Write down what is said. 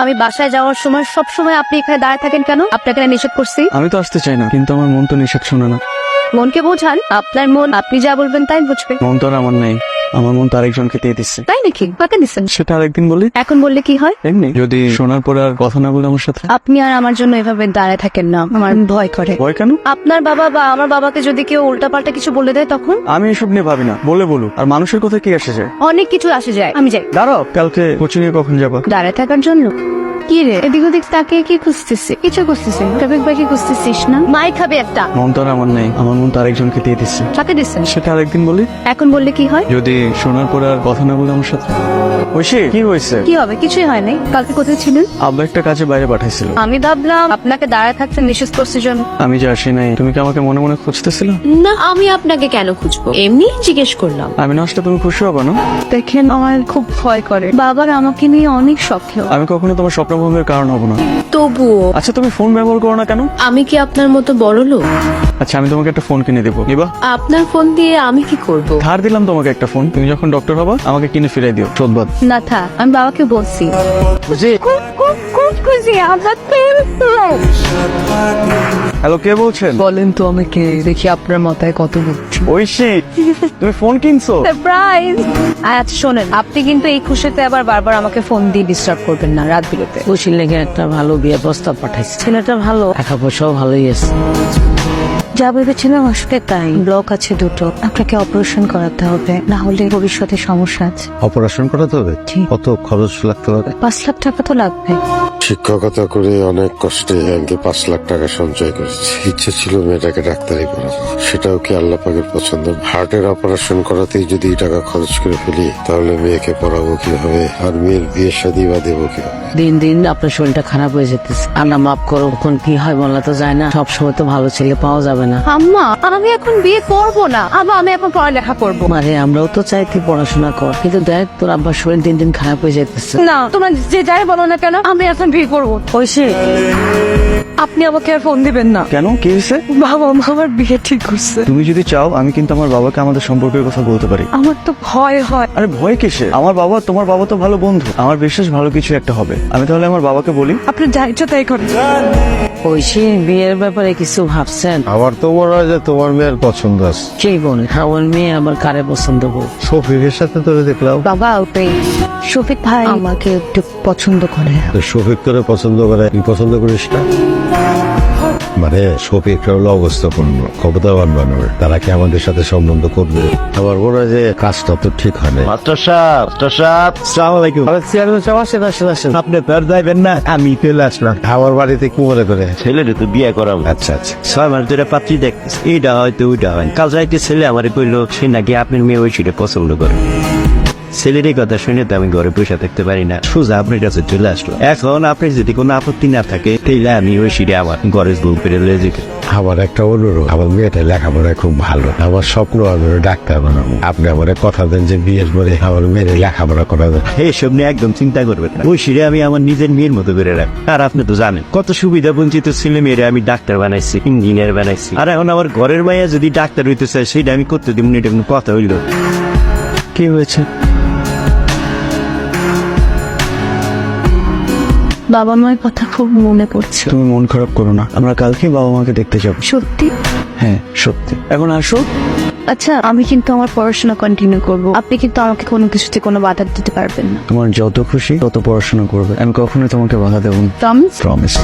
আমি বাসায় যাওয়ার সময় সব সময় আপনি এখানে দাঁড়িয়ে থাকেন কেন? আপনাকে না নিষেধ করছি? আমি তো আসতে চাই না, কিন্তু আমার মন তো নিষেধ শোনে না। মনকে বোঝান, আপনার মন আপনি যা বলবেন তাই বুঝবে। মন তো আর আমার নেই, আমার মন তো আরেকজনকে দিয়ে দিচ্ছে। তাই নাকি? কাকে দিচ্ছেন? সেটা আরেকদিন বলি। এখন বললে কি হয়? এমনি যদি শোনার পরে আর কথা না বলে আমার সাথে। আপনি আর আমার জন্য এভাবে দাঁড়ায় থাকেন না, আমার ভয় করে। ভয় কেন? আপনার বাবা বা আমার বাবাকে যদি কেউ উল্টাপাল্টা কিছু বলে দেয় তখন? আমি এসব নিয়ে ভাবি না, বলে বলুক। আর মানুষের কথা কি আসে যায়? অনেক কিছু আসে যায়। আমি যাই। দাঁড়াও, কালকে কোচিং এ কখন যাবা? দাঁড়ায় থাকার জন্য? কি রে এদিক ওদিক তাকে কি খুঁজতেছিস? কিছু খুঁজতেছিস? টপিক বাকি খুঁজতেছিস না? মাই খাবে একটা। মন তো আর আমার নেই, আমার মন তো আরেকজনকে দিয়ে দিচ্ছে। কাকে দিচ্ছেন? সেটা আরেকদিন বলি। এখন বললে কি হয়? যদি শোনার পরে আর কথা না বলে আমার সাথে। ঐশী, কি হয়েছে? কি হবে? কিছুই হয় নাই। কালকে কোথায় ছিলেন? আব্বা একটা কাজে বাইরে পাঠাইছিল। আমি ভাবলাম আপনাকে দাঁড়ায় থাকতে নিষেধ করছে জন্য। আমি যে আসি নাই, তুমি কি আমাকে মনে মনে খুঁজতেছিল? না, আমি আপনাকে কেন খুঁজবো, এমনি জিজ্ঞেস করলাম। আমি না আসলে তুমি খুশি হবা না? দেখেন আমার খুব ভয় করে, বাবার আমাকে নিয়ে অনেক শখেও। আমি কখনো তোমার স্বপ্নভঙ্গের কারণ হব না। তবুও আচ্ছা, তুমি ফোন ব্যবহার করো না কেন? আমি কি আপনার মতো বড় লোক? আচ্ছা, আমি তোমাকে একটা ফোন কিনে দেবো, নিবা? আপনার ফোন দিয়ে আমি কি করব? ধার দিলাম তোমাকে একটা ফোন, তুমি যখন ডক্টর হবা আমাকে কিনে ফিরাই দিও। শোধবাদ। না থাক, আমি বাবাকে বলছি। হ্যালো, কে বলছেন? বলেন তো আমাকে, দেখি আপনার মাথায় কত বুদ্ধি। ঐশী, তুমি ফোন কিনছো? সারপ্রাইজ। আচ্ছা শোনেন, আপনি কিন্তু এই খুশিতে আবার বারবার আমাকে ফোন দিয়ে ডিস্টার্ব করবেন না রাত বিরতে। খুশির লেগে একটা ভালো বিয়ে প্রস্তাব পাঠাইছে, ছেলেটা ভালো, টাকা পয়সাও ভালোই আছে। যা ভেবেছিলাম আসলে তাই। ব্লক আছে দুটো, আপনাকে অপারেশন করাতে হবে, না হলে ভবিষ্যতে সমস্যা আছে। অপারেশন করাতে হবে? জি। কত খরচ লাগতে পারে? 5 লাখ টাকা তো লাগবে। শিক্ষকতা করে অনেক কষ্টে ব্যাংকে 5 লাখ টাকা সঞ্চয় করেছি। ইচ্ছে ছিল মেয়েটাকে ডাক্তারি পড়াবো, সেটাও কি আল্লাহ পাকের পছন্দ? হার্টের অপারেশন করাতেই যদি এই টাকা খরচ করে ফেলি, তাহলে মেয়েকে পড়াবো কিভাবে, আর মেয়ের বিয়ে শাদী বা দেবো কিভাবে? দিন দিন আপনার শরীরটা খারাপ হয়ে যেতেছে। আল্লাহ মাফ করো, কখন কি হয় বলা তো যায় না। সব সময় তো ভালো ছেলে পাওয়া যাবে না। আম্মা, আমি এখন বিয়ে করব না, আমি এখন পড়ালেখা করব। মারে, আমরাও তো চাই তুই পড়াশোনা কর, কিন্তু দেখ তোর আব্বার শরীর দিন দিন খারাপ হয়ে যেতেছে। না, তোমরা যে যাই বলো না কেন, আমি এখন বিয়ে করব। ঐশী, আপনি আমাকে আর ফোন দিবেন না। কেন, কি হয়েছে? বাবা আমার বিয়ে ঠিক করছে। তুমি যদি চাও আমি কিন্তু আমার বাবাকে আমাদের সম্পর্কের কথা বলতে পারি। আমার তো ভয় হয়। আরে ভয় কিসে? আমার বাবা তোমার বাবা তো ভালো বন্ধু, আমার বিশ্বাস ভালো কিছু একটা হবে। আমি তাহলে আমার বাবাকে বলি। আপনি যা ইচ্ছা তাই করেন। ঐশী, বিয়ের ব্যাপারে কিছু ভাবছেন? আমার তো মনে হয় যে তোমার মেয়ের পছন্দ আছে। সেই বোন, আমার মেয়ে আবার কারে পছন্দ করবে? শফিকের সাথে তোরে দেখলাম। বাবা ওই শফিক ভাই আমাকে একটু পছন্দ করে। তো শফিক তোরে পছন্দ করে, তুই পছন্দ করিস না? মানে শফিক হলো অবস্থাপূর্ণ, ক্ষমতাবান মানুষ, তারা কি আমাদের সাথে সম্বন্ধ করবে? আমার মনে হয় যে কাজটা তো ঠিক হয় না। আপনি তো আর যাইবেন না, আমি চলে আসলাম। আমার বাড়িতে কি মনে করে? ছেলেরে তো বিয়ে করাবো। আচ্ছা আচ্ছা। 6 মাস ধরে পাত্রী দেখতেছি, এইটা হয়তো ওইটা হয়। কাল রাইতে ছেলে আমারে কইলো সে নাকি আপনার মেয়ে ওই ছেলে পছন্দ করে। ছেলের এই কথা শুনে তো আমি ঘরে বসে থাকতে পারি না, সোজা আপনার কাছে চলে আসলো। এখন আপনি যদি কোনো আপত্তি না থাকে, তাইলে আমি ওই সিঁড়ে আমার ঘরের বউ পেরে লয়ে যেতে। আমার একটা অনুরোধ, আমার মেয়েটা লেখাপড়ায় খুব ভালো, আমার স্বপ্ন আমি ওর ডাক্তার বানাবো। আপনি আমার কথা দেন যে বিয়ের পরে আমার মেয়ের লেখাপড়া করাবে। এইসব নিয়ে একদম চিন্তা করবেন না, ওই সিঁড়ে আমি আমার নিজের মেয়ের মতো করে রাখি। আর আপনি তো জানেন কত সুবিধা বঞ্চিত ছেলে মেয়েরা আমি ডাক্তার বানাইছি, ইঞ্জিনিয়ার বানাইছি। আর এখন আমার ঘরের মাইয়া যদি ডাক্তার হইতে চায়, সেটা আমি করতে দিব না, এটা কোনো কথা হইল? কি হয়েছে? বাবা মায়ের কথা খুব মনে পড়ছে। তুমি মন খারাপ করো না, আমরা কালকে বাবা মাকে দেখতে যাব। সত্যি? হ্যাঁ সত্যি। এখন আসো। আচ্ছা, আমি কিন্তু আমার পড়াশোনা কন্টিনিউ করব। আপনি কিন্তু আমাকে কোনো কিছুতে কোনো বাধা দিতে পারবেন না। তোমার যত খুশি তত পড়াশোনা করবে, আমি কখনোই তোমাকে বাধা দেবো না। প্রমিস? প্রমিস।